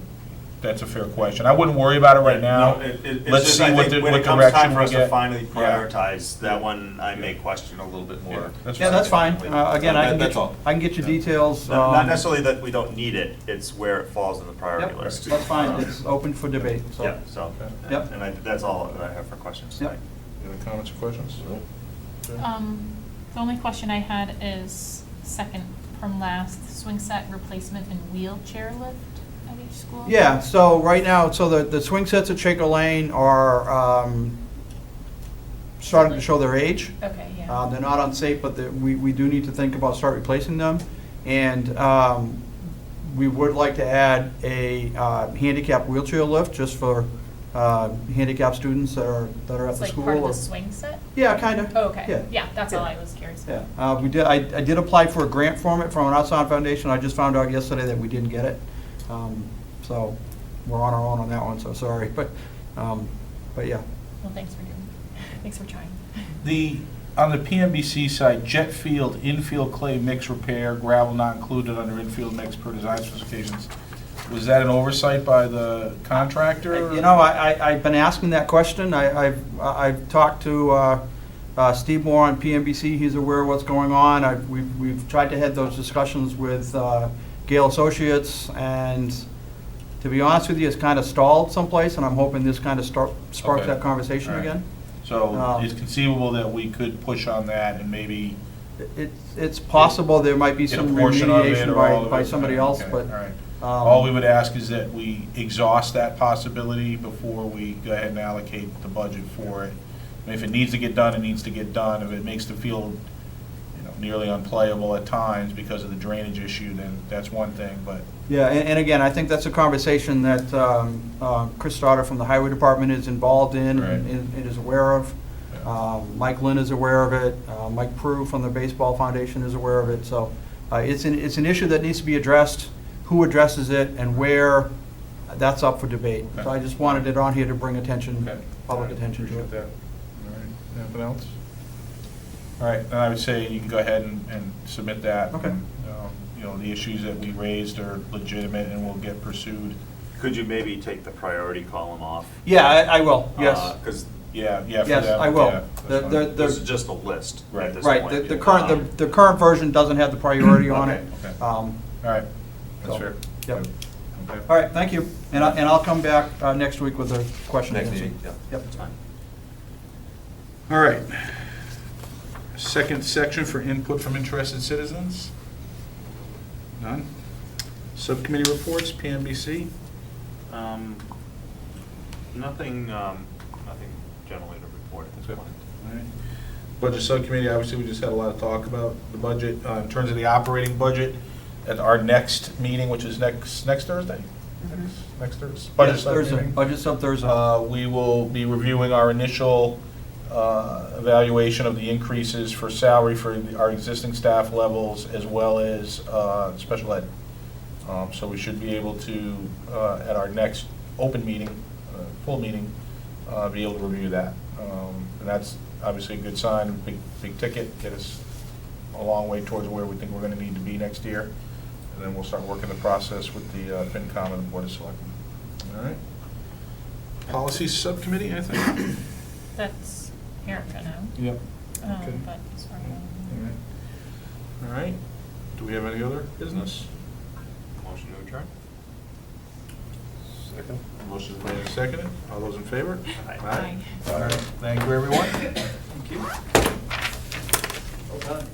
that's a fair question. I wouldn't worry about it right now. No, it's Let's just, see I what think when it direction comes time for we us to get. finally Yeah. prioritize, that one I may question a little bit more. Yeah, that's fine. Again, I can That's get, all. I can get you details. Not necessarily that we don't need it, it's where it falls in the priority Yep, list. that's fine, it's open for debate, so. Yeah, so, Yep. and that's all that I have for questions Yep. tonight. Any other comments or questions? The only question I had is second from last, swing set replacement and wheelchair lift at each school? Yeah, so right now, so the swing sets at Shaker Lane are starting to show their age. Okay, yeah. They're not unsafe, but we do need to think about start replacing them. And we would like to add a handicap wheelchair lift just for handicapped students that are at It's the like school. part of or- the swing set? Yeah, kind of. Oh, okay. Yeah. Yeah, that's all Yeah. I was curious Yeah, about. I did apply for a grant from it, from an outside foundation. I just found out yesterday that we didn't get it. So we're on our own on that one, so sorry. But yeah. Well, thanks for trying. On the PMBC side, jet field, infield clay mix repair, gravel not included under infield mix per design specifications. Was that an oversight by the contractor? You know, I've been asking that question. I've talked to Steve Moore on PMBC. He's aware of what's going on. We've tried to have those discussions with Gale Associates, and to be honest with you, it's kind of stalled someplace, and I'm hoping this kind of sparks Okay. that conversation All right. again. So it's conceivable that we could push on that and maybe It's possible there might be get a some portion of it remediation or all of by it? somebody Okay, else, all but. right. All we would ask is that we exhaust that possibility before we go ahead and allocate the budget for it. And if it needs to get done, it needs to get done. If it makes the field, nearly unplayable at times because of the drainage issue, then that's one thing, but. Yeah, and again, I think that's a conversation that Chris Stoddard from the Highway Department is involved in Right. and is aware of. Mike Lynn is aware of it. Mike Prue from the Baseball Foundation is aware of it. So it's an issue that needs to be addressed. Who addresses it and where, that's up for debate. So I just wanted it on here to bring attention, Okay. public attention to Appreciate it. that. All right, anything else? All right, then I would say you can go ahead and submit that. Okay. The issues that we raised are legitimate and will get pursued. Could you maybe take the priority column off? Yeah, I will, yes. Because Yeah, for Yes, them, I will. yeah, that's fine. this is just a list Right. at this Right, point. the current version doesn't have the priority on it. Okay. Um, All right, that's So, fair. yep. Okay. All right, thank you. And I'll come back next week with a question. Next answer. meeting, yeah. Yep. That's fine. All right. Second section for input from interested citizens. None. Subcommittee reports, PMBC. Nothing generally to report at this Okay. point. All right. Budget Subcommittee, obviously, we just had a lot of talk about the budget. In terms of the operating budget, at our next meeting, which is next Thursday? Next Thursday? Budget Yes, Thursday. Subcommittee. Budget sub Thursday. We will be reviewing our initial evaluation of the increases for salary for our existing staff levels as well as special ed. So we should be able to, at our next open meeting, full meeting, be able to review that. And that's obviously a good sign, big ticket, get us a long way towards where we think we're going to need to be next year. And then we'll start working the process with the FinCom and the Board of Selectmen. All right. Policy Subcommittee, I think? That's Erica now. Yep. Okay. But as far All right. All right. Do we have any other business? Motion to adjourn? Second. Motion made and seconded. All those in favor? Aye. All right. Thank you, everyone. Thank you. Well done.